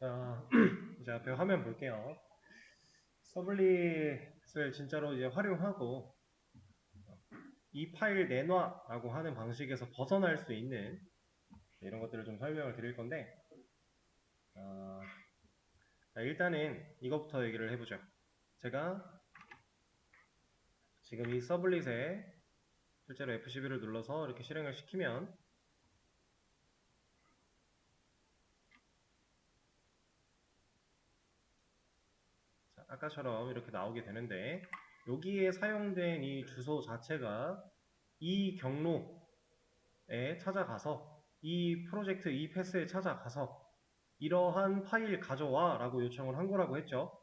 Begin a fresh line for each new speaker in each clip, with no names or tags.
자, 이제 앞에 화면 볼게요. 서블릿을 진짜로 이제 활용하고 이 파일 내놔라고 하는 방식에서 벗어날 수 있는 이런 것들을 좀 설명을 드릴 건데, 일단은 이것부터 얘기를 해보죠. 제가 지금 이 서블릿에 실제로 F12를 눌러서 이렇게 실행을 시키면 자, 아까처럼 이렇게 나오게 되는데, 여기에 사용된 이 주소 자체가 이 경로에 찾아가서 이 프로젝트 이 패스에 찾아가서 이러한 파일 가져와 라고 요청을 한 거라고 했죠.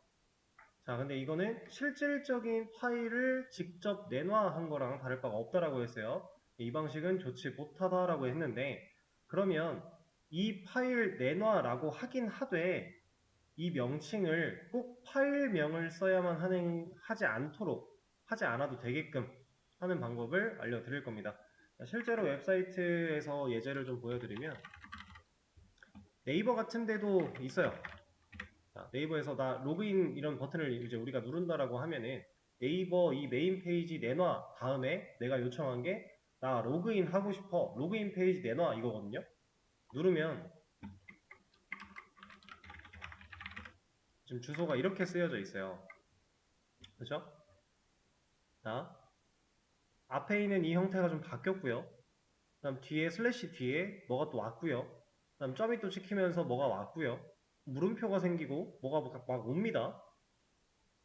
자, 근데 이거는 실질적인 파일을 직접 내놔 한 거랑 다를 바가 없다라고 했어요. 이 방식은 좋지 못하다라고 했는데, 그러면 이 파일 내놔 라고 하긴 하되 이 명칭을 꼭 파일명을 써야만 하지 않아도 되게끔 하는 방법을 알려드릴 겁니다. 실제로 웹사이트에서 예제를 좀 보여드리면 네이버 같은 데도 있어요. 자, 네이버에서 나 로그인 이런 버튼을 이제 우리가 누른다라고 하면은 네이버 이 메인 페이지 내놔 다음에 내가 요청한 게 나 로그인 하고 싶어 로그인 페이지 내놔 이거거든요. 누르면 지금 주소가 이렇게 쓰여져 있어요. 그죠? 자, 앞에 있는 이 형태가 좀 바뀌었고요. 그 다음 뒤에 슬래시 뒤에 뭐가 또 왔고요. 그 다음 점이 또 찍히면서 뭐가 왔고요. 물음표가 생기고 뭐가 막 옵니다.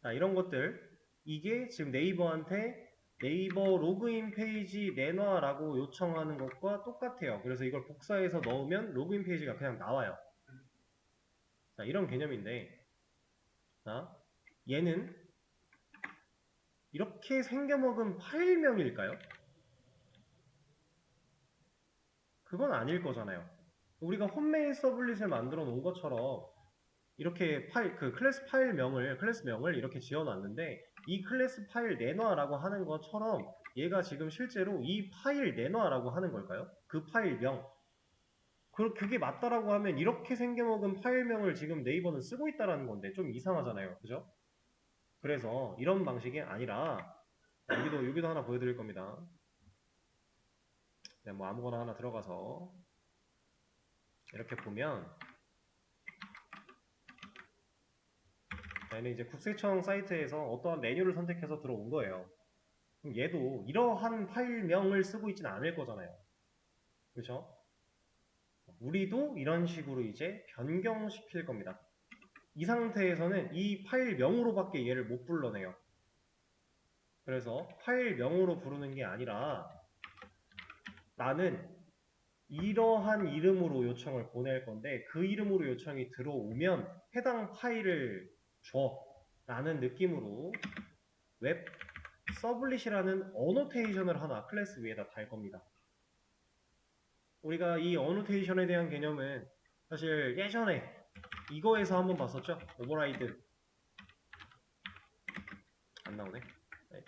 자, 이런 것들 이게 지금 네이버한테 네이버 로그인 페이지 내놔라고 요청하는 것과 똑같아요. 그래서 이걸 복사해서 넣으면 로그인 페이지가 그냥 나와요. 자, 이런 개념인데 자, 얘는 이렇게 생겨먹은 파일명일까요? 그건 아닐 거잖아요. 우리가 홈메인 서블릿을 만들어 놓은 것처럼 이렇게 클래스명을 이렇게 지어놨는데 이 클래스 파일 내놔라고 하는 것처럼 얘가 지금 실제로 이 파일 내놔라고 하는 걸까요? 그 파일명. 그게 맞다라고 하면 이렇게 생겨먹은 파일명을 지금 네이버는 쓰고 있다라는 건데 좀 이상하잖아요. 그죠? 그래서 이런 방식이 아니라 여기도 하나 보여드릴 겁니다. 그냥 뭐 아무거나 하나 들어가서 이렇게 보면 얘는 이제 국세청 사이트에서 어떠한 메뉴를 선택해서 들어온 거예요. 그럼 얘도 이러한 파일명을 쓰고 있지는 않을 거잖아요. 그렇죠? 우리도 이런 식으로 이제 변경시킬 겁니다. 이 상태에서는 이 파일명으로밖에 얘를 못 불러내요. 그래서 파일명으로 부르는 게 아니라 나는 이러한 이름으로 요청을 보낼 건데 그 이름으로 요청이 들어오면 해당 파일을 줘 라는 느낌으로 웹 서블릿이라는 어노테이션을 하나 클래스 위에다 달 겁니다. 우리가 이 어노테이션에 대한 개념은 사실 예전에 이거에서 한번 봤었죠? 오버라이드 안 나오네. 네.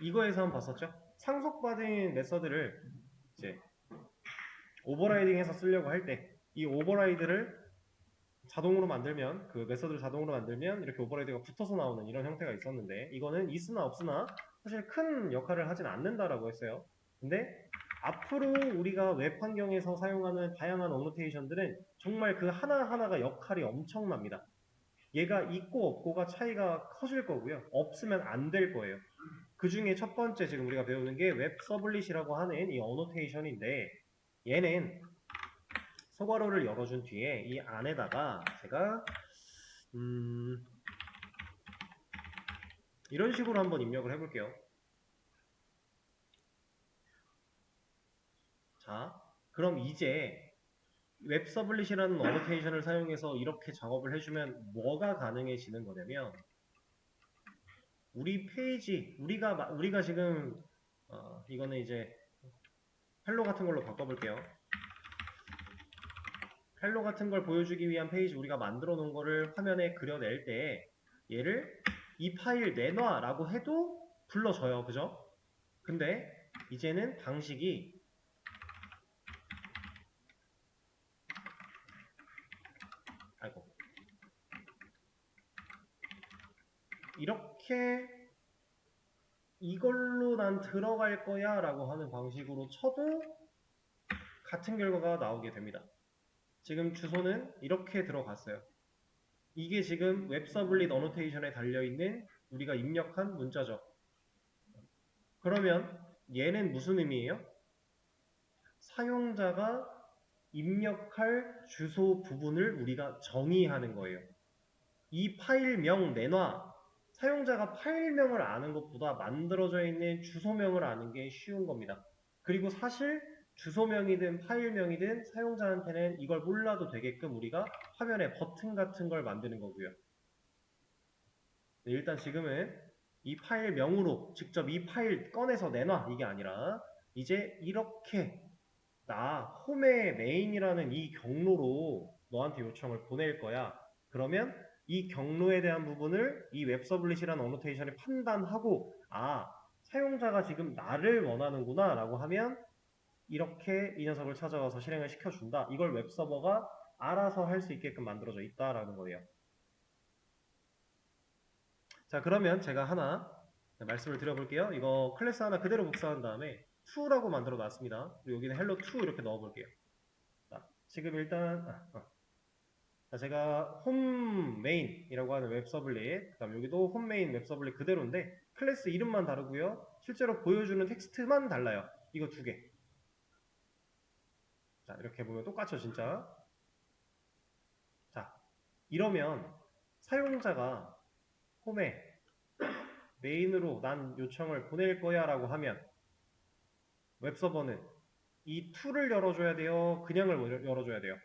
이거에서 한번 봤었죠? 상속받은 메서드를 이제 오버라이딩해서 쓰려고 할 때 이 오버라이드를 자동으로 만들면 그 메서드를 자동으로 만들면 이렇게 오버라이드가 붙어서 나오는 이런 형태가 있었는데 이거는 있으나 없으나 사실 큰 역할을 하진 않는다라고 했어요. 근데 앞으로 우리가 웹 환경에서 사용하는 다양한 어노테이션들은 정말 그 하나하나가 역할이 엄청납니다. 얘가 있고 없고가 차이가 커질 거고요. 없으면 안 될 거예요. 그 중에 첫 번째 지금 우리가 배우는 게 웹 서블릿이라고 하는 이 어노테이션인데 얘는 소괄호를 열어준 뒤에 이 안에다가 제가 이런 식으로 한번 입력을 해볼게요. 자, 그럼 이제 웹 서블릿이라는 어노테이션을 사용해서 이렇게 작업을 해주면 뭐가 가능해지는 거냐면 우리 페이지 우리가 지금 이거는 이제 헬로 같은 걸로 바꿔볼게요. 헬로 같은 걸 보여주기 위한 페이지 우리가 만들어 놓은 거를 화면에 그려낼 때 얘를 이 파일 내놔 라고 해도 불러줘요. 그죠? 근데 이제는 방식이 아이고. 이렇게 이걸로 난 들어갈 거야 라고 하는 방식으로 쳐도 같은 결과가 나오게 됩니다. 지금 주소는 이렇게 들어갔어요. 이게 지금 웹서블릿 어노테이션에 달려있는 우리가 입력한 문자죠. 그러면 얘는 무슨 의미예요? 사용자가 입력할 주소 부분을 우리가 정의하는 거예요. 이 파일명 내놔. 사용자가 파일명을 아는 것보다 만들어져 있는 주소명을 아는 게 쉬운 겁니다. 그리고 사실 주소명이든 파일명이든 사용자한테는 이걸 몰라도 되게끔 우리가 화면에 버튼 같은 걸 만드는 거고요. 일단 지금은 이 파일명으로 직접 이 파일 꺼내서 내놔 이게 아니라 이제 이렇게 나 홈의 메인이라는 이 경로로 너한테 요청을 보낼 거야. 그러면 이 경로에 대한 부분을 이 웹서블릿이라는 어노테이션이 판단하고 사용자가 지금 나를 원하는구나 라고 하면 이렇게 이 녀석을 찾아가서 실행을 시켜준다. 이걸 웹서버가 알아서 할 수 있게끔 만들어져 있다라는 거예요. 자, 그러면 제가 하나 말씀을 드려볼게요. 이거 클래스 하나 그대로 복사한 다음에 2라고 만들어 놨습니다. 그리고 여기는 hello2 이렇게 넣어볼게요. 자, 지금 일단 자, 제가 홈 메인이라고 하는 웹서블릿, 그 다음 여기도 홈 메인 웹서블릿 그대로인데 클래스 이름만 다르고요. 실제로 보여주는 텍스트만 달라요. 이거 두 개. 자, 이렇게 보면 똑같죠, 진짜. 자, 이러면 사용자가 홈에 메인으로 난 요청을 보낼 거야 라고 하면 웹서버는 이 to를 열어줘야 돼요? 그냥을 열어줘야 돼요?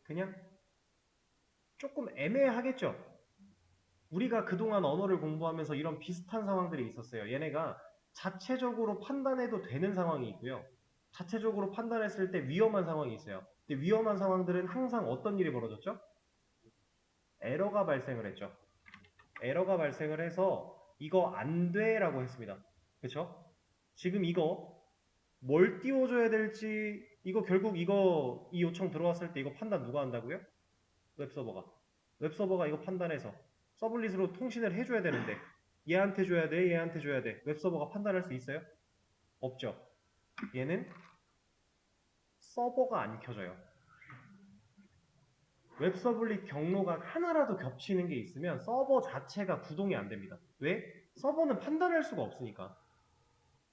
그냥? 조금 애매하겠죠? 우리가 그동안 언어를 공부하면서 이런 비슷한 상황들이 있었어요. 얘네가 자체적으로 판단해도 되는 상황이 있고요. 자체적으로 판단했을 때 위험한 상황이 있어요. 근데 위험한 상황들은 항상 어떤 일이 벌어졌죠? 에러가 발생을 했죠. 에러가 발생을 해서 이거 안 돼 라고 했습니다. 그쵸? 지금 이거 뭘 띄워줘야 될지 이거 결국 이 요청 들어왔을 때 이거 판단 누가 한다고요? 웹서버가. 웹서버가 이거 판단해서 서블릿으로 통신을 해줘야 되는데 얘한테 줘야 돼, 얘한테 줘야 돼. 웹서버가 판단할 수 있어요? 없죠. 얘는 서버가 안 켜져요. 웹서블릿 경로가 하나라도 겹치는 게 있으면 서버 자체가 구동이 안 됩니다. 왜? 서버는 판단할 수가 없으니까.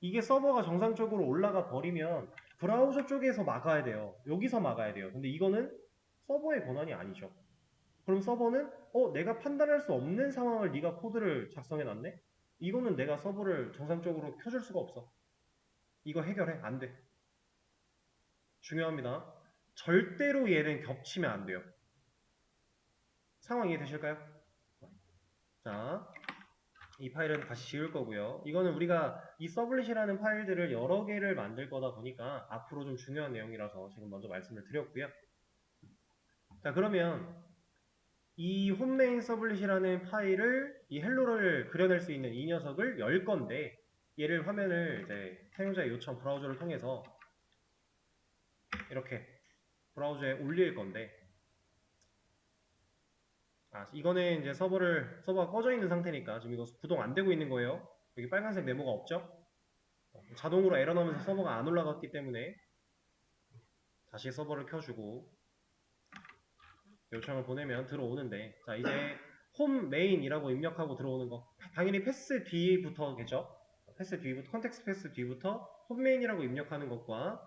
이게 서버가 정상적으로 올라가 버리면 브라우저 쪽에서 막아야 돼요. 여기서 막아야 돼요. 근데 이거는 서버의 권한이 아니죠. 그럼 서버는 내가 판단할 수 없는 상황을 네가 코드를 작성해 놨네? 이거는 내가 서버를 정상적으로 켜줄 수가 없어. 이거 해결해. 안 돼. 중요합니다. 절대로 얘는 겹치면 안 돼요. 상황 이해되실까요? 자, 이 파일은 다시 지울 거고요. 이거는 우리가 이 서블릿이라는 파일들을 여러 개를 만들 거다 보니까 앞으로 좀 중요한 내용이라서 지금 먼저 말씀을 드렸고요. 자, 그러면 이 홈메인 서블릿이라는 파일을 이 헬로를 그려낼 수 있는 이 녀석을 열 건데 얘를 화면을 이제 사용자의 요청 브라우저를 통해서 이렇게 브라우저에 올릴 건데 이거는 이제 서버가 꺼져 있는 상태니까 지금 이거 구동 안 되고 있는 거예요. 여기 빨간색 네모가 없죠? 자동으로 에러 나면서 서버가 안 올라갔기 때문에 다시 서버를 켜주고 요청을 보내면 들어오는데 자 이제 홈 메인이라고 입력하고 들어오는 거 당연히 패스 뒤부터겠죠? 패스 뒤부터 컨텍스트 패스 뒤부터 홈 메인이라고 입력하는 것과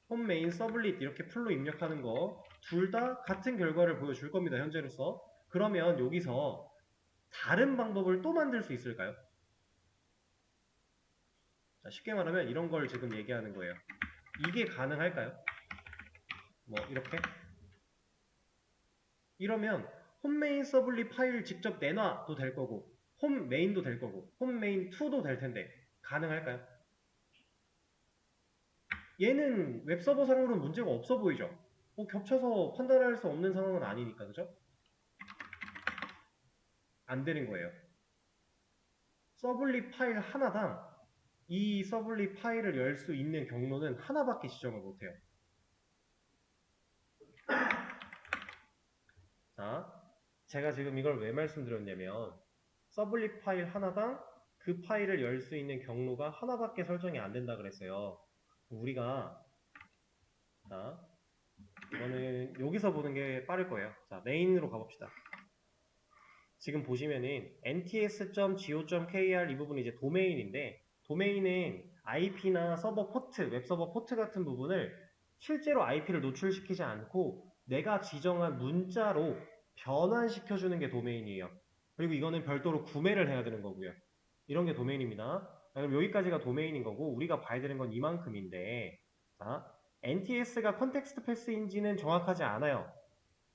홈 메인 서블릿 이렇게 풀로 입력하는 거 둘 다 같은 결과를 보여줄 겁니다. 현재로서. 그러면 여기서 다른 방법을 또 만들 수 있을까요? 자, 쉽게 말하면 이런 걸 지금 얘기하는 거예요. 이게 가능할까요? 뭐 이렇게? 이러면 홈 메인 서블릿 파일 직접 내놔도 될 거고 홈 메인도 될 거고 홈 메인 2도 될 텐데 가능할까요? 얘는 웹서버 상으로는 문제가 없어 보이죠? 겹쳐서 판단할 수 없는 상황은 아니니까 그죠? 안 되는 거예요. 서블릿 파일 하나당 이 서블릿 파일을 열 수 있는 경로는 하나밖에 지정을 못해요. 자, 제가 지금 이걸 왜 말씀드렸냐면 서블릿 파일 하나당 그 파일을 열 수 있는 경로가 하나밖에 설정이 안 된다 그랬어요. 우리가 자, 이거는 여기서 보는 게 빠를 거예요. 자, 메인으로 가봅시다. 지금 보시면은 nts.go.kr 이 부분이 이제 도메인인데, 도메인은 IP나 서버 포트, 웹서버 포트 같은 부분을 실제로 IP를 노출시키지 않고 내가 지정한 문자로 변환시켜주는 게 도메인이에요. 그리고 이거는 별도로 구매를 해야 되는 거고요. 이런 게 도메인입니다. 자, 그럼 여기까지가 도메인인 거고, 우리가 봐야 되는 건 이만큼인데, 자, NTS가 컨텍스트 패스인지는 정확하지 않아요.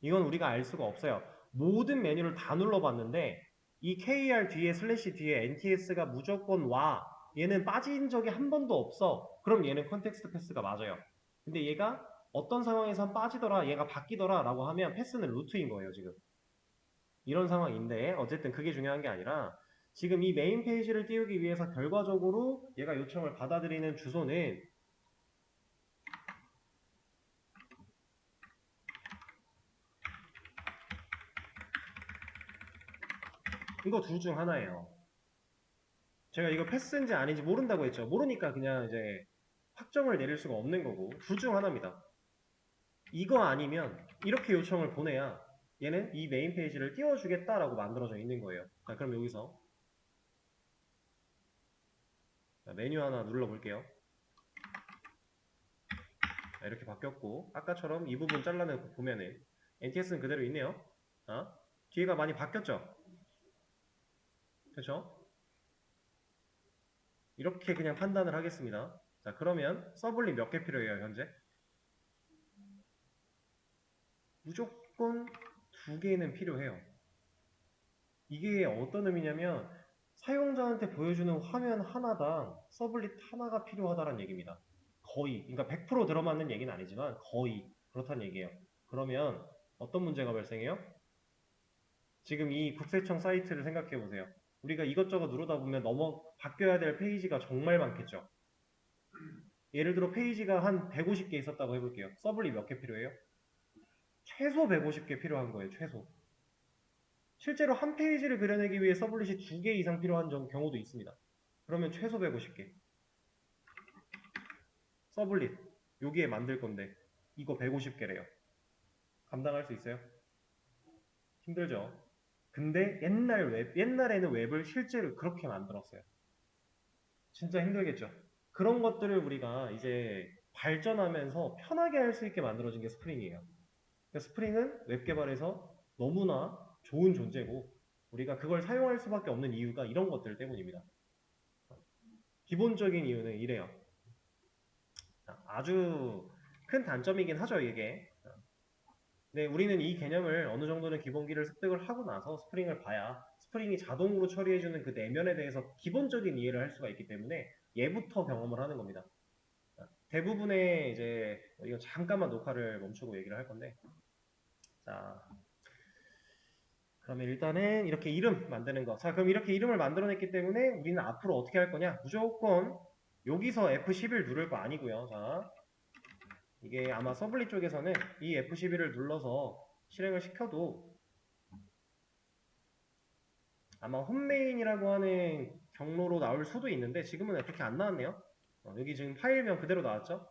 이건 우리가 알 수가 없어요. 모든 메뉴를 다 눌러봤는데 이 KR 뒤에 슬래시 뒤에 NTS가 무조건 와. 얘는 빠진 적이 한 번도 없어. 그럼 얘는 컨텍스트 패스가 맞아요. 근데 얘가 어떤 상황에선 빠지더라, 얘가 바뀌더라 라고 하면 패스는 루트인 거예요, 지금. 이런 상황인데 어쨌든 그게 중요한 게 아니라 지금 이 메인 페이지를 띄우기 위해서 결과적으로 얘가 요청을 받아들이는 주소는 이거 둘 중 하나예요. 제가 이거 패스인지 아닌지 모른다고 했죠. 모르니까 그냥 이제 확정을 내릴 수가 없는 거고 둘 중 하나입니다. 이거 아니면 이렇게 요청을 보내야 얘는 이 메인 페이지를 띄워주겠다라고 만들어져 있는 거예요. 자, 그럼 여기서 메뉴 하나 눌러볼게요. 자, 이렇게 바뀌었고 아까처럼 이 부분 잘라내고 보면은 NTS는 그대로 있네요. 자, 뒤에가 많이 바뀌었죠? 그렇죠? 이렇게 그냥 판단을 하겠습니다. 자, 그러면 서블릿 몇 개 필요해요, 현재? 무조건 2개는 필요해요. 이게 어떤 의미냐면 사용자한테 보여주는 화면 하나당 서블릿 하나가 필요하다는 얘기입니다. 거의, 그러니까 100% 들어맞는 얘기는 아니지만 거의 그렇다는 얘기예요. 그러면 어떤 문제가 발생해요? 지금 이 국세청 사이트를 생각해 보세요. 우리가 이것저것 누르다 보면 바뀌어야 될 페이지가 정말 많겠죠. 예를 들어 페이지가 한 150개 있었다고 해볼게요. 서블릿 몇 개 필요해요? 최소 150개 필요한 거예요. 최소. 실제로 한 페이지를 그려내기 위해 서블릿이 2개 이상 필요한 경우도 있습니다. 그러면 최소 150개. 서블릿 여기에 만들 건데 이거 150개래요. 감당할 수 있어요? 힘들죠. 근데 옛날에는 웹을 실제로 그렇게 만들었어요. 진짜 힘들겠죠. 그런 것들을 우리가 이제 발전하면서 편하게 할 수 있게 만들어진 게 스프링이에요. 그러니까 스프링은 웹 개발에서 너무나 좋은 존재고 우리가 그걸 사용할 수밖에 없는 이유가 이런 것들 때문입니다. 기본적인 이유는 이래요. 아주 큰 단점이긴 하죠, 이게. 네, 우리는 이 개념을 어느 정도는 기본기를 습득을 하고 나서 스프링을 봐야 스프링이 자동으로 처리해주는 그 내면에 대해서 기본적인 이해를 할 수가 있기 때문에 얘부터 경험을 하는 겁니다. 대부분의 이제 이거 잠깐만 녹화를 멈추고 얘기를 할 건데, 자, 그러면 일단은 이렇게 이름 만드는 거. 자, 그럼 이렇게 이름을 만들어냈기 때문에 우리는 앞으로 어떻게 할 거냐? 무조건 여기서 F11 누를 거 아니고요. 자, 이게 아마 서블릿 쪽에서는 이 F11을 눌러서 실행을 시켜도 아마 홈메인이라고 하는 경로로 나올 수도 있는데 지금은 어떻게 안 나왔네요. 여기 지금 파일명 그대로 나왔죠?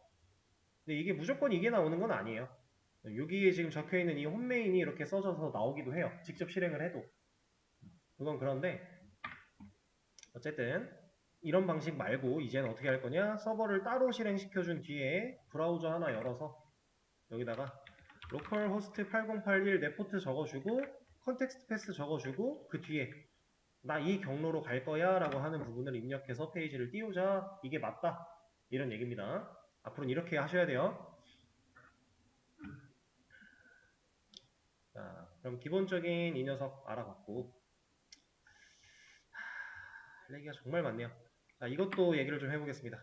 근데 이게 무조건 이게 나오는 건 아니에요. 여기에 지금 적혀있는 이 홈메인이 이렇게 써져서 나오기도 해요. 직접 실행을 해도. 그건 그런데 어쨌든 이런 방식 말고 이제는 어떻게 할 거냐? 서버를 따로 실행시켜준 뒤에 브라우저 하나 열어서 여기다가 localhost 8081 내 포트 적어주고 컨텍스트 패스 적어주고 그 뒤에 나 이 경로로 갈 거야 라고 하는 부분을 입력해서 페이지를 띄우자. 이게 맞다. 이런 얘기입니다. 앞으로는 이렇게 하셔야 돼요. 자, 그럼 기본적인 이 녀석 알아봤고 할 얘기가 정말 많네요. 자, 이것도 얘기를 좀 해보겠습니다.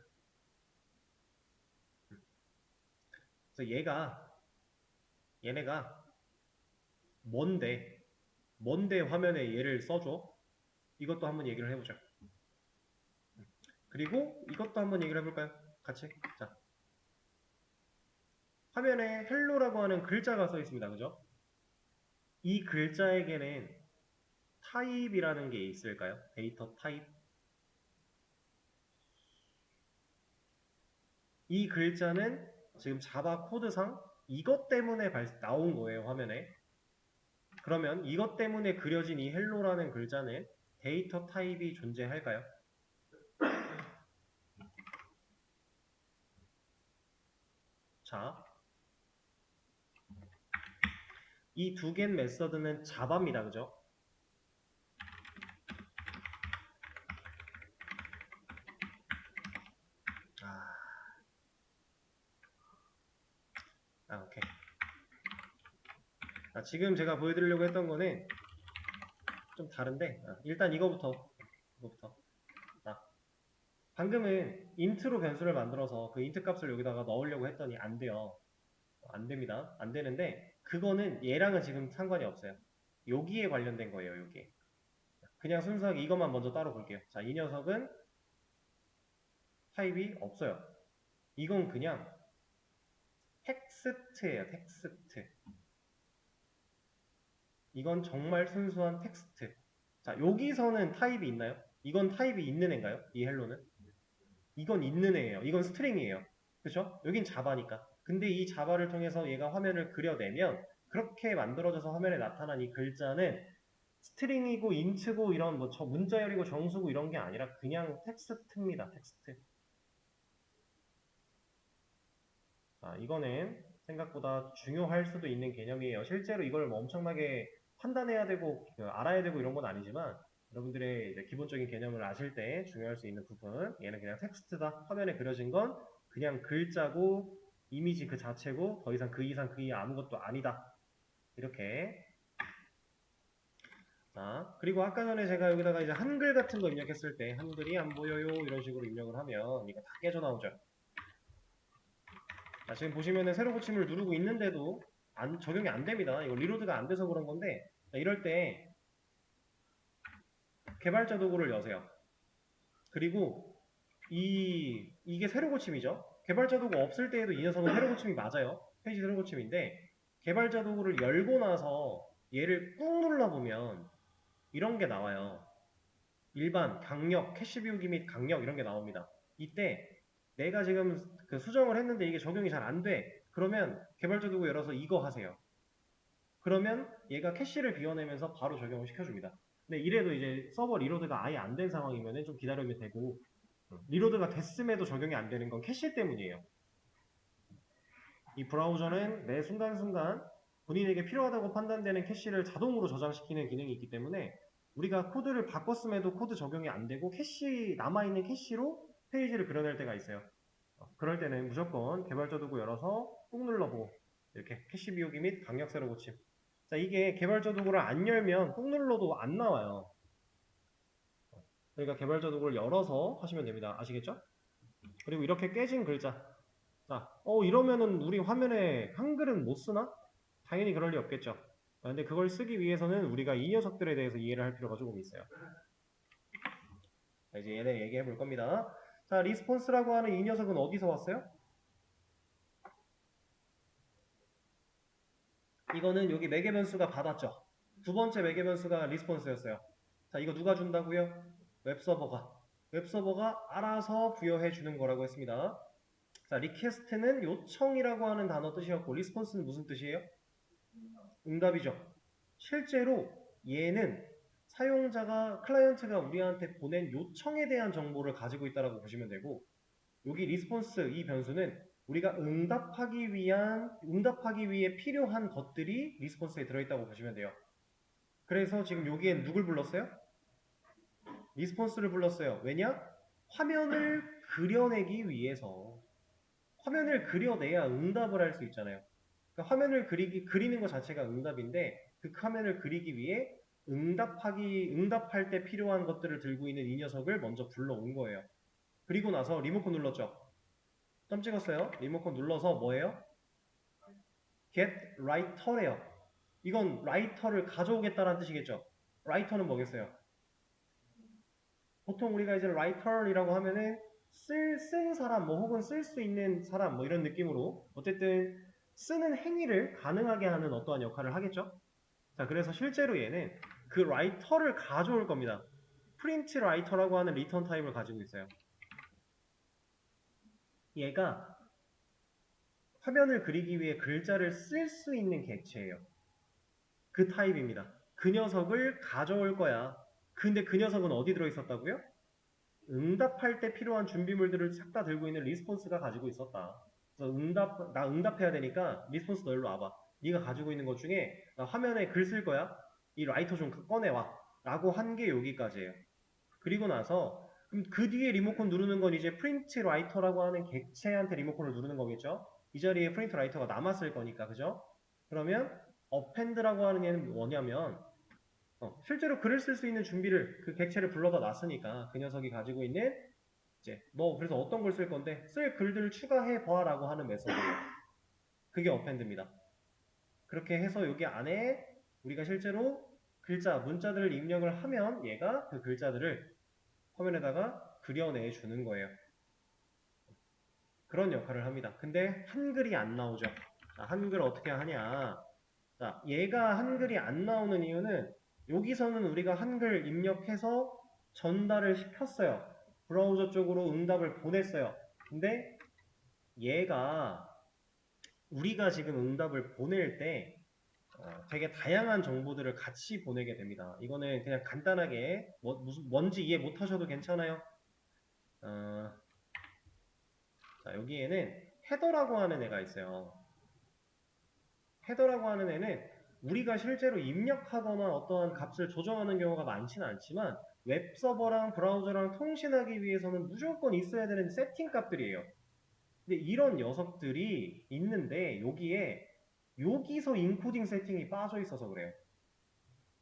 그래서 얘네가 뭔데 화면에 얘를 써줘? 이것도 한번 얘기를 해보죠. 그리고 이것도 한번 얘기를 해볼까요? 같이. 자, 화면에 헬로라고 하는 글자가 써 있습니다. 그죠? 이 글자에게는 타입이라는 게 있을까요? 데이터 타입. 이 글자는 지금 자바 코드상 이것 때문에 나온 거예요, 화면에. 그러면 이것 때문에 그려진 이 헬로라는 글자는 데이터 타입이 존재할까요? 자, 이 두 개 메서드는 자바입니다. 그죠? 오케이. 지금 제가 보여드리려고 했던 거는 좀 다른데, 일단 이거부터. 방금은 인트로 변수를 만들어서 그 인트 값을 여기다가 넣으려고 했더니 안 돼요. 안 됩니다. 안 되는데, 그거는 얘랑은 지금 상관이 없어요. 여기에 관련된 거예요, 여기에. 그냥 순수하게 이것만 먼저 따로 볼게요. 자, 이 녀석은 타입이 없어요. 이건 그냥 텍스트예요, 텍스트. 이건 정말 순수한 텍스트. 자, 여기서는 타입이 있나요? 이건 타입이 있는 애인가요? 이 헬로는? 이건 있는 애예요. 이건 스트링이에요. 그쵸? 여긴 자바니까. 근데 이 자바를 통해서 얘가 화면을 그려내면 그렇게 만들어져서 화면에 나타난 이 글자는 스트링이고 인트고 이런 뭐 문자열이고 정수고 이런 게 아니라 그냥 텍스트입니다. 텍스트. 자, 이거는 생각보다 중요할 수도 있는 개념이에요. 실제로 이걸 뭐 엄청나게 판단해야 되고 알아야 되고 이런 건 아니지만 여러분들의 이제 기본적인 개념을 아실 때 중요할 수 있는 부분, 얘는 그냥 텍스트다. 화면에 그려진 건 그냥 글자고 이미지 그 자체고 더 이상 그 이상 그 이하 아무것도 아니다. 이렇게. 자, 그리고 아까 전에 제가 여기다가 이제 한글 같은 거 입력했을 때 한글이 안 보여요 이런 식으로 입력을 하면 이거 다 깨져 나오죠. 자, 지금 보시면은 새로 고침을 누르고 있는데도 적용이 안 됩니다. 이거 리로드가 안 돼서 그런 건데, 자, 이럴 때 개발자 도구를 여세요. 그리고 이게 새로 고침이죠. 개발자 도구 없을 때에도 이 녀석은 새로 고침이 맞아요. 페이지 새로 고침인데, 개발자 도구를 열고 나서 얘를 꾹 눌러보면 이런 게 나와요. 일반, 강력, 캐시 비우기 및 강력 이런 게 나옵니다. 이때 내가 지금 그 수정을 했는데 이게 적용이 잘 안 돼. 그러면 개발자 도구 열어서 이거 하세요. 그러면 얘가 캐시를 비워내면서 바로 적용을 시켜줍니다. 근데 이래도 이제 서버 리로드가 아예 안 된 상황이면 좀 기다리면 되고, 리로드가 됐음에도 적용이 안 되는 건 캐시 때문이에요. 이 브라우저는 매 순간순간 본인에게 필요하다고 판단되는 캐시를 자동으로 저장시키는 기능이 있기 때문에 우리가 코드를 바꿨음에도 코드 적용이 안 되고 남아있는 캐시로 페이지를 그려낼 때가 있어요. 그럴 때는 무조건 개발자 도구 열어서 꾹 눌러보고 이렇게 캐시 비우기 및 강력 세로 고침. 자, 이게 개발자 도구를 안 열면 꾹 눌러도 안 나와요. 그러니까 개발자 도구를 열어서 하시면 됩니다. 아시겠죠? 그리고 이렇게 깨진 글자. 자, 이러면은 우리 화면에 한글은 못 쓰나? 당연히 그럴 리 없겠죠. 근데 그걸 쓰기 위해서는 우리가 이 녀석들에 대해서 이해를 할 필요가 조금 있어요. 자, 이제 얘네 얘기해 볼 겁니다. 자, 리스폰스라고 하는 이 녀석은 어디서 왔어요? 이거는 여기 매개 변수가 받았죠. 두 번째 매개 변수가 리스폰스였어요. 자, 이거 누가 준다고요? 웹서버가. 웹서버가 알아서 부여해 주는 거라고 했습니다. 자, 리퀘스트는 요청이라고 하는 단어 뜻이었고 리스폰스는 무슨 뜻이에요? 응답이죠. 실제로 얘는 사용자가 클라이언트가 우리한테 보낸 요청에 대한 정보를 가지고 있다고 보시면 되고, 여기 리스폰스 이 변수는 우리가 응답하기 위해 필요한 것들이 리스폰스에 들어있다고 보시면 돼요. 그래서 지금 여기엔 누굴 불렀어요? 리스폰스를 불렀어요. 왜냐? 화면을 그려내기 위해서. 화면을 그려내야 응답을 할 수 있잖아요. 그러니까 화면을 그리는 것 자체가 응답인데 그 화면을 그리기 위해 응답할 때 필요한 것들을 들고 있는 이 녀석을 먼저 불러온 거예요. 그리고 나서 리모컨 눌렀죠. 점 찍었어요. 리모컨 눌러서 뭐예요? get writer래요. 이건 writer를 가져오겠다라는 뜻이겠죠. writer는 뭐겠어요? 보통 우리가 이제 writer이라고 하면은 쓴 사람 뭐 혹은 쓸 수 있는 사람 뭐 이런 느낌으로 어쨌든 쓰는 행위를 가능하게 하는 어떠한 역할을 하겠죠. 자, 그래서 실제로 얘는 그 라이터를 가져올 겁니다. 프린트 라이터라고 하는 리턴 타입을 가지고 있어요. 얘가 화면을 그리기 위해 글자를 쓸 수 있는 객체예요. 그 타입입니다. 그 녀석을 가져올 거야. 근데 그 녀석은 어디 들어있었다고요? 응답할 때 필요한 준비물들을 싹 다 들고 있는 리스폰스가 가지고 있었다. 그래서 나 응답해야 되니까 리스폰스 너 일로 와봐. 네가 가지고 있는 것 중에 나 화면에 글 쓸 거야. 이 라이터 좀 꺼내와. 라고 한 게 여기까지예요. 그리고 나서 그럼 그 뒤에 리모컨 누르는 건 이제 프린트 라이터라고 하는 객체한테 리모컨을 누르는 거겠죠. 이 자리에 프린트 라이터가 남았을 거니까, 그죠? 그러면 어펜드라고 하는 얘는 뭐냐면 실제로 글을 쓸 수 있는 준비를 그 객체를 불러다 놨으니까 그 녀석이 가지고 있는 이제 너 그래서 어떤 걸 쓸 건데 쓸 글들을 추가해 봐라고 하는 메소드예요. 그게 어펜드입니다. 그렇게 해서 여기 안에 우리가 실제로 글자, 문자들을 입력을 하면 얘가 그 글자들을 화면에다가 그려내 주는 거예요. 그런 역할을 합니다. 근데 한글이 안 나오죠. 자, 한글 어떻게 하냐. 자, 얘가 한글이 안 나오는 이유는 여기서는 우리가 한글 입력해서 전달을 시켰어요. 브라우저 쪽으로 응답을 보냈어요. 근데 얘가 우리가 지금 응답을 보낼 때 되게 다양한 정보들을 같이 보내게 됩니다. 이거는 그냥 간단하게 뭔지 이해 못하셔도 괜찮아요. 자, 여기에는 헤더라고 하는 애가 있어요. 헤더라고 하는 애는 우리가 실제로 입력하거나 어떠한 값을 조정하는 경우가 많지는 않지만 웹서버랑 브라우저랑 통신하기 위해서는 무조건 있어야 되는 세팅 값들이에요. 근데 이런 녀석들이 있는데 여기서 인코딩 세팅이 빠져 있어서 그래요.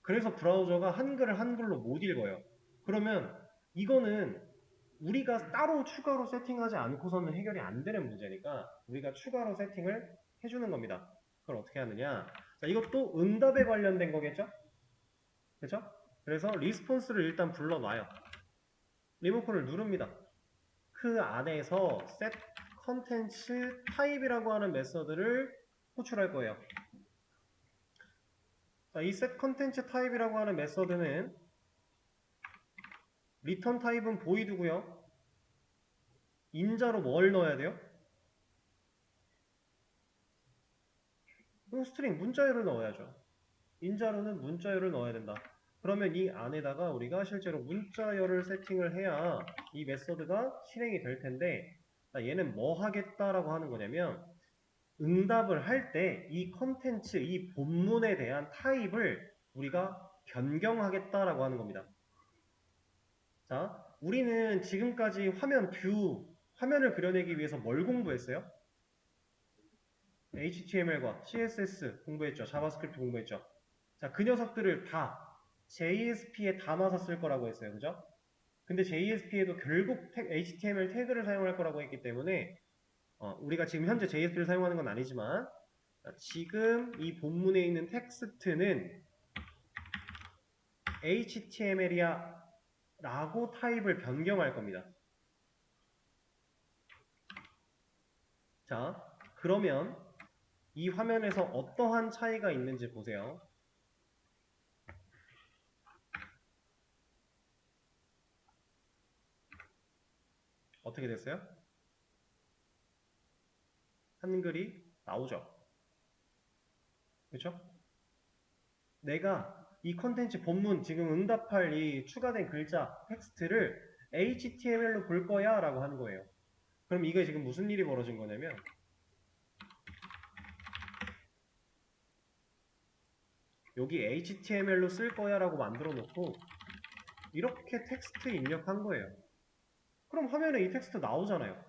그래서 브라우저가 한글을 한글로 못 읽어요. 그러면 이거는 우리가 따로 추가로 세팅하지 않고서는 해결이 안 되는 문제니까 우리가 추가로 세팅을 해주는 겁니다. 그걸 어떻게 하느냐? 자, 이것도 응답에 관련된 거겠죠? 그렇죠? 그래서 리스폰스를 일단 불러놔요. 리모컨을 누릅니다. 그 안에서 set 컨텐츠 타입이라고 하는 메서드를 호출할 거예요. 자, 이 set 컨텐츠 타입이라고 하는 메서드는 리턴 타입은 보이드고요. 인자로 뭘 넣어야 돼요? 스트링 문자열을 넣어야죠. 인자로는 문자열을 넣어야 된다. 그러면 이 안에다가 우리가 실제로 문자열을 세팅을 해야 이 메서드가 실행이 될 텐데 얘는 뭐 하겠다라고 하는 거냐면 응답을 할 때 이 컨텐츠, 이 본문에 대한 타입을 우리가 변경하겠다라고 하는 겁니다. 자, 우리는 지금까지 화면을 그려내기 위해서 뭘 공부했어요? HTML과 CSS 공부했죠. 자바스크립트 공부했죠. 자, 그 녀석들을 다 JSP에 담아서 쓸 거라고 했어요. 그죠? 근데 JSP에도 결국 HTML 태그를 사용할 거라고 했기 때문에 우리가 지금 현재 JSP를 사용하는 건 아니지만 지금 이 본문에 있는 텍스트는 HTML이야 라고 타입을 변경할 겁니다. 자, 그러면 이 화면에서 어떠한 차이가 있는지 보세요. 어떻게 됐어요? 한글이 나오죠. 그렇죠? 내가 이 컨텐츠 본문 지금 응답할 이 추가된 글자 텍스트를 HTML로 볼 거야 라고 하는 거예요. 그럼 이게 지금 무슨 일이 벌어진 거냐면 여기 HTML로 쓸 거야 라고 만들어 놓고 이렇게 텍스트 입력한 거예요. 그럼 화면에 이 텍스트 나오잖아요.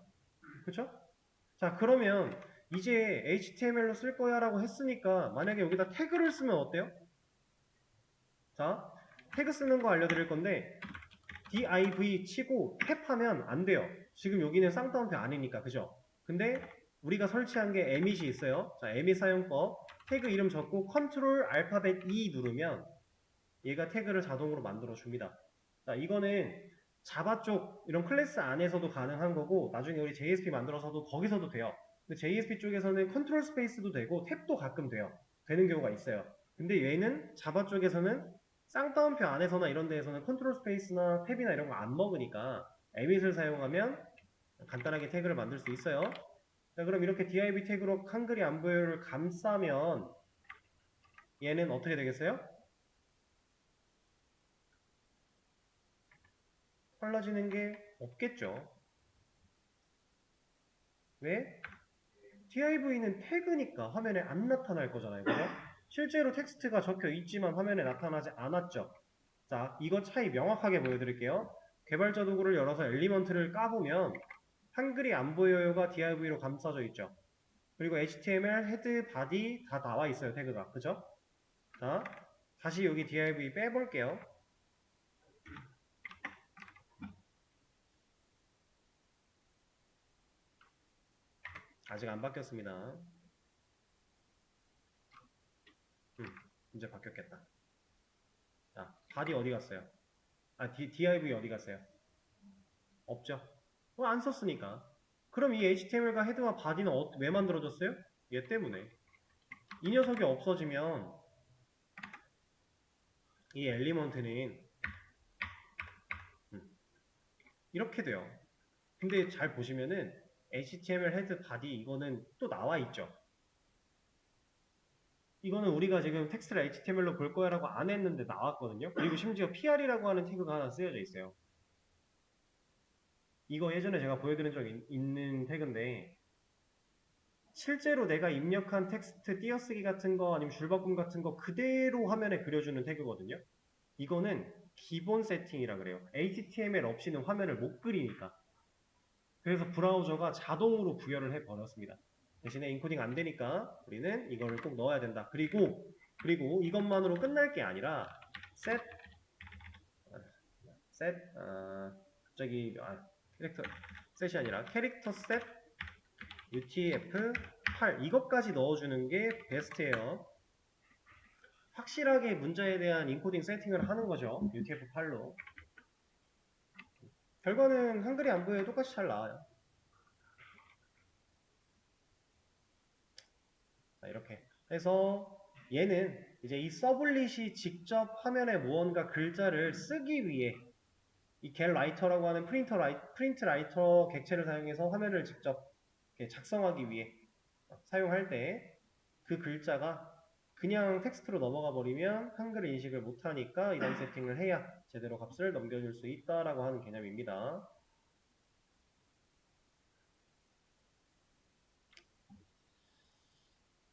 그쵸? 자, 그러면 이제 HTML로 쓸 거야 라고 했으니까 만약에 여기다 태그를 쓰면 어때요? 자, 태그 쓰는 거 알려드릴 건데 div 치고 탭하면 안 돼요. 지금 여기는 쌍따옴표 아니니까, 그죠? 근데 우리가 설치한 게 emit이 있어요. 자, emit 사용법 태그 이름 적고 컨트롤 알파벳 E 누르면 얘가 태그를 자동으로 만들어 줍니다. 자, 이거는 자바 쪽 이런 클래스 안에서도 가능한 거고 나중에 우리 JSP 만들어서도 거기서도 돼요. 근데 JSP 쪽에서는 컨트롤 스페이스도 되고 탭도 가끔 돼요. 되는 경우가 있어요. 근데 얘는 자바 쪽에서는 쌍따옴표 안에서나 이런 데에서는 컨트롤 스페이스나 탭이나 이런 거 안 먹으니까 emit을 사용하면 간단하게 태그를 만들 수 있어요. 자, 그럼 이렇게 div 태그로 한글이 안 보여를 감싸면 얘는 어떻게 되겠어요? 빨라지는 게 없겠죠. 왜? div는 태그니까 화면에 안 나타날 거잖아요. 그죠? 실제로 텍스트가 적혀 있지만 화면에 나타나지 않았죠. 자, 이거 차이 명확하게 보여드릴게요. 개발자 도구를 열어서 엘리먼트를 까보면 한글이 안 보여요가 div로 감싸져 있죠. 그리고 HTML, 헤드, 바디 다 나와 있어요. 태그가. 그죠? 자, 다시 여기 div 빼볼게요. 아직 안 바뀌었습니다. 이제 바뀌었겠다. 자, 바디 어디 갔어요? 아, div 어디 갔어요? 없죠? 안 썼으니까. 그럼 이 HTML과 헤드와 바디는 왜 만들어졌어요? 얘 때문에. 이 녀석이 없어지면 이 엘리먼트는 이렇게 돼요. 근데 잘 보시면은 HTML, 헤드, 바디 이거는 또 나와 있죠. 이거는 우리가 지금 텍스트를 HTML로 볼 거야 라고 안 했는데 나왔거든요. 그리고 심지어 PR이라고 하는 태그가 하나 쓰여져 있어요. 이거 예전에 제가 보여드린 적 있는 태그인데 실제로 내가 입력한 텍스트 띄어쓰기 같은 거 아니면 줄바꿈 같은 거 그대로 화면에 그려주는 태그거든요. 이거는 기본 세팅이라 그래요. HTML 없이는 화면을 못 그리니까. 그래서 브라우저가 자동으로 부여를 해버렸습니다. 대신에 인코딩 안 되니까 우리는 이거를 꼭 넣어야 된다. 그리고 이것만으로 끝날 게 아니라 갑자기 캐릭터 셋이 아니라 캐릭터 셋 UTF-8 이것까지 넣어주는 게 베스트예요. 확실하게 문제에 대한 인코딩 세팅을 하는 거죠. UTF-8로. 결과는 한글이 안 보여도 똑같이 잘 나와요. 자, 이렇게 해서 얘는 이제 이 서블릿이 직접 화면에 무언가 글자를 쓰기 위해 이 겟 라이터라고 하는 프린트 라이터 객체를 사용해서 화면을 직접 작성하기 위해 사용할 때 그 글자가 그냥 텍스트로 넘어가 버리면 한글을 인식을 못하니까 이런 세팅을 해야 제대로 값을 넘겨줄 수 있다라고 하는 개념입니다.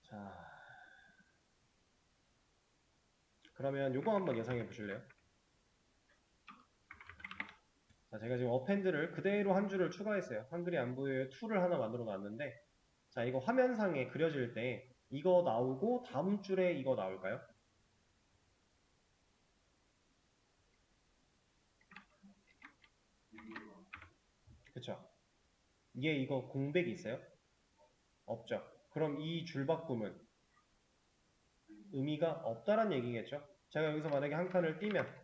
자, 그러면 요거 한번 예상해 보실래요? 자, 제가 지금 어펜드를 그대로 한 줄을 추가했어요. 한글이 안 보여요. 툴을 하나 만들어 놨는데 자, 이거 화면상에 그려질 때 이거 나오고 다음 줄에 이거 나올까요? 그쵸? 이거 공백이 있어요? 없죠. 그럼 이 줄바꿈은 의미가 없다란 얘기겠죠? 제가 여기서 만약에 한 칸을 띄면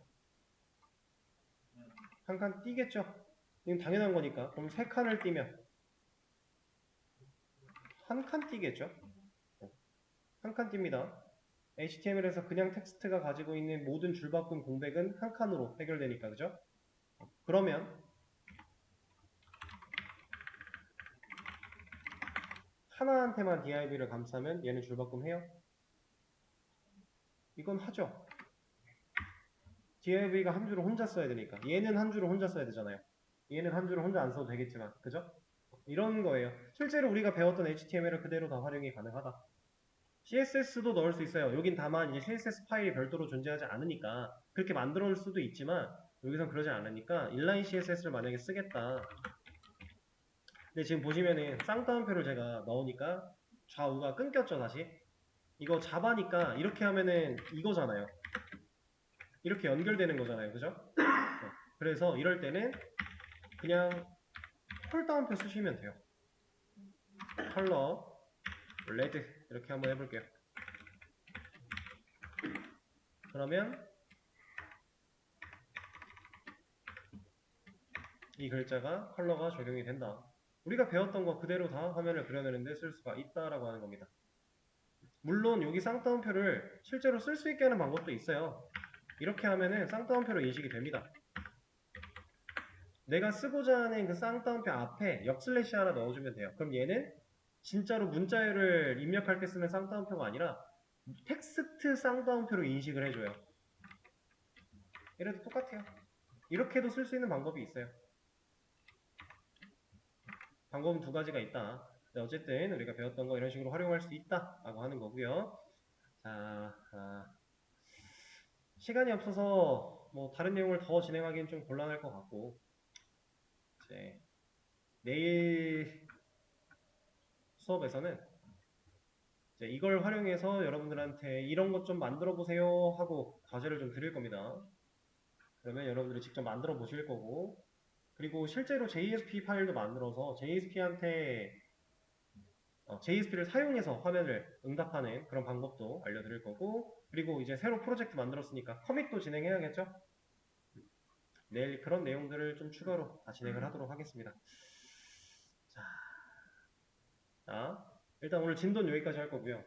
한 칸 띄겠죠? 이건 당연한 거니까. 그럼 세 칸을 띄면 한 칸 띄겠죠? 한 칸 띱니다. HTML에서 그냥 텍스트가 가지고 있는 모든 줄바꿈 공백은 한 칸으로 해결되니까, 그죠? 그러면 하나한테만 div를 감싸면 얘는 줄바꿈 해요? 이건 하죠. div가 한 줄을 혼자 써야 되니까. 얘는 한 줄을 혼자 써야 되잖아요. 얘는 한 줄을 혼자 안 써도 되겠지만, 그죠? 이런 거예요. 실제로 우리가 배웠던 HTML을 그대로 다 활용이 가능하다. CSS도 넣을 수 있어요. 여긴 다만 이제 CSS 파일이 별도로 존재하지 않으니까 그렇게 만들어 올 수도 있지만 여기선 그러지 않으니까 인라인 CSS를 만약에 쓰겠다. 근데 지금 보시면은 쌍따옴표를 제가 넣으니까 좌우가 끊겼죠, 다시. 이거 자바니까 이렇게 하면은 이거잖아요. 이렇게 연결되는 거잖아요, 그죠? 그래서 이럴 때는 그냥 홀따옴표 쓰시면 돼요. 컬러 레드 이렇게 한번 해볼게요. 그러면 이 글자가 컬러가 적용이 된다. 우리가 배웠던 거 그대로 다 화면을 그려내는데 쓸 수가 있다라고 하는 겁니다. 물론 여기 쌍따옴표를 실제로 쓸 수 있게 하는 방법도 있어요. 이렇게 하면은 쌍따옴표로 인식이 됩니다. 내가 쓰고자 하는 그 쌍따옴표 앞에 역슬래시 하나 넣어주면 돼요. 그럼 얘는 진짜로 문자열을 입력할 때 쓰는 쌍따옴표가 아니라 텍스트 쌍따옴표로 인식을 해줘요. 이래도 똑같아요. 이렇게도 쓸 수 있는 방법이 있어요. 방법은 두 가지가 있다. 어쨌든 우리가 배웠던 거 이런 식으로 활용할 수 있다 라고 하는 거고요. 자, 시간이 없어서 뭐 다른 내용을 더 진행하기는 좀 곤란할 것 같고 이제 내일 수업에서는 이제 이걸 활용해서 여러분들한테 이런 것 좀 만들어 보세요 하고 과제를 좀 드릴 겁니다. 그러면 여러분들이 직접 만들어 보실 거고, 그리고 실제로 JSP 파일도 만들어서 JSP를 사용해서 화면을 응답하는 그런 방법도 알려드릴 거고, 그리고 이제 새로 프로젝트 만들었으니까 커밋도 진행해야겠죠? 내일 그런 내용들을 좀 추가로 다 진행을 하도록 하겠습니다. 자, 일단 오늘 진도는 여기까지 할 거고요.